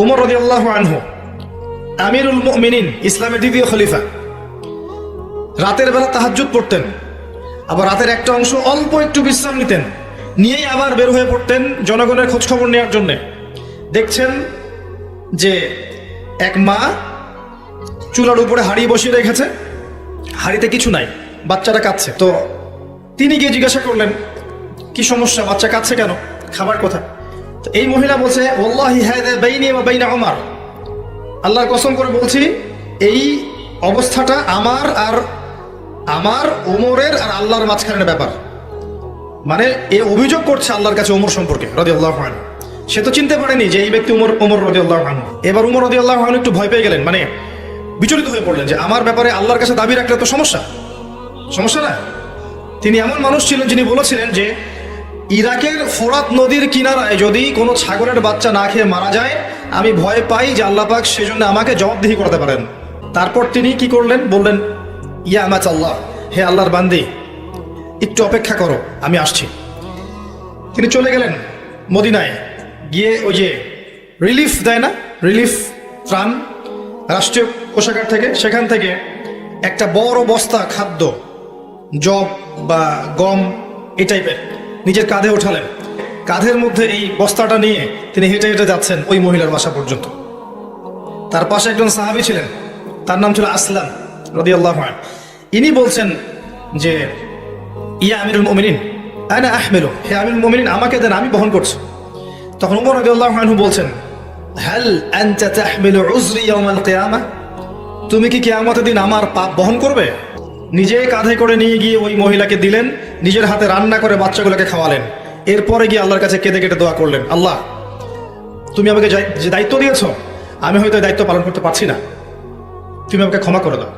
উমর রাদিয়াল্লাহু আনহু আমিরুল মুমিনিন, ইসলামের দ্বিতীয় খলিফা, রাতের বেলা তাহাজ্জুদ পড়তেন, আবার রাতের একটা অংশ অল্প একটু বিশ্রাম নিতেন, নিয়েই আবার বের হয়ে পড়তেন জনগণের খোঁজ খবর নেওয়ার জন্যে। দেখছেন যে এক মা চুলার উপরে হাঁড়ি বসিয়ে রেখেছে, হাঁড়িতে কিছু নাই, বাচ্চাটা কাঁদছে। তো তিনি গিয়ে জিজ্ঞাসা করলেন, কি সমস্যা, বাচ্চা কাঁদছে কেন, খাবার কোথায়? তো এই মহিলা বলছে, ওয়াল্লাহি হাযা বাইনি ওয়া বাইনা উমর, আল্লাহর কসম করে বলছি এই অবস্থাটা আমার ওমরের আর আল্লাহর মাঝখানের ব্যাপার। মানে এ অভিযোগ করছে আল্লাহর কাছে ওমর সম্পর্কে রাদিয়াল্লাহু আনহু। সে তো চিনতে পারেনি যে এই ব্যক্তি ওমর রাদিয়াল্লাহু আনহু। এবার ওমর রাদিয়াল্লাহু আনহু একটু ভয় পেয়ে গেলেন, মানে বিচলিত হয়ে পড়লেন যে আমার ব্যাপারে আল্লাহর কাছে দাবি রাখলে তো সমস্যা না। তিনি এমন মানুষ ছিলেন যিনি বলেছিলেন যে ইরাকের ফোরাত নদীর কিনারায় যদি কোনো ছাগলের বাচ্চা না খেয়ে মারা যায়, আমি ভয় পাই যে আল্লাহ পাক সেজন্য আমাকে জবাবদিহি করতে পারেন। তারপর তিনি কি করলেন, বললেন, ইয়া আমাত আল্লাহ, হে আল্লাহর বান্দি, একটু অপেক্ষা করো, আমি আসছি। তিনি চলে গেলেন মদিনায়, গিয়ে ওই যে রিলিফ দেয় না, রিলিফ ত্রাণ রাষ্ট্রীয় কোষাগার থেকে, সেখান থেকে একটা বড় বস্তা খাদ্য, জব বা গম এই টাইপের নিজের কাঁধে ওঠালেন। কাঁধের মধ্যে এই বস্তাটা নিয়ে তিনি হেঁটে হেঁটে যাচ্ছেন ওই মহিলার বাসা পর্যন্ত। তার পাশে একজন সাহাবী ছিলেন, তার নাম ছিল আসলাম রাদিয়াল্লাহু আনহু। ইনি বলছেন যে ইয়া আমিরুল মুমিনিন আনা আহমিলু, হে আমিরুল মুমিনিন, আমাকে দেন, আমি বহন করছি। তখন ওমর রাদিয়াল্লাহু আনহু বলছেন, হাল আনতা তাহমিলু উযরি ইয়াউমাল কিয়ামাহ, তুমি কি কিয়ামতের দিন আমার পাপ বহন করবে? নিজে কাঁধে করে নিয়ে গিয়ে ওই মহিলাকে দিলেন, নিজের হাতে রান্না করে বাচ্চাগুলোকে খাওয়ালেন। এরপরে গিয়ে আল্লাহর কাছে কেঁদে কেটে দোয়া করলেন, আল্লাহ তুমি আমাকে যে দায়িত্ব দিয়েছ, আমি হয়তো দায়িত্ব পালন করতে পারছি না, তুমি আমাকে ক্ষমা করে দাও।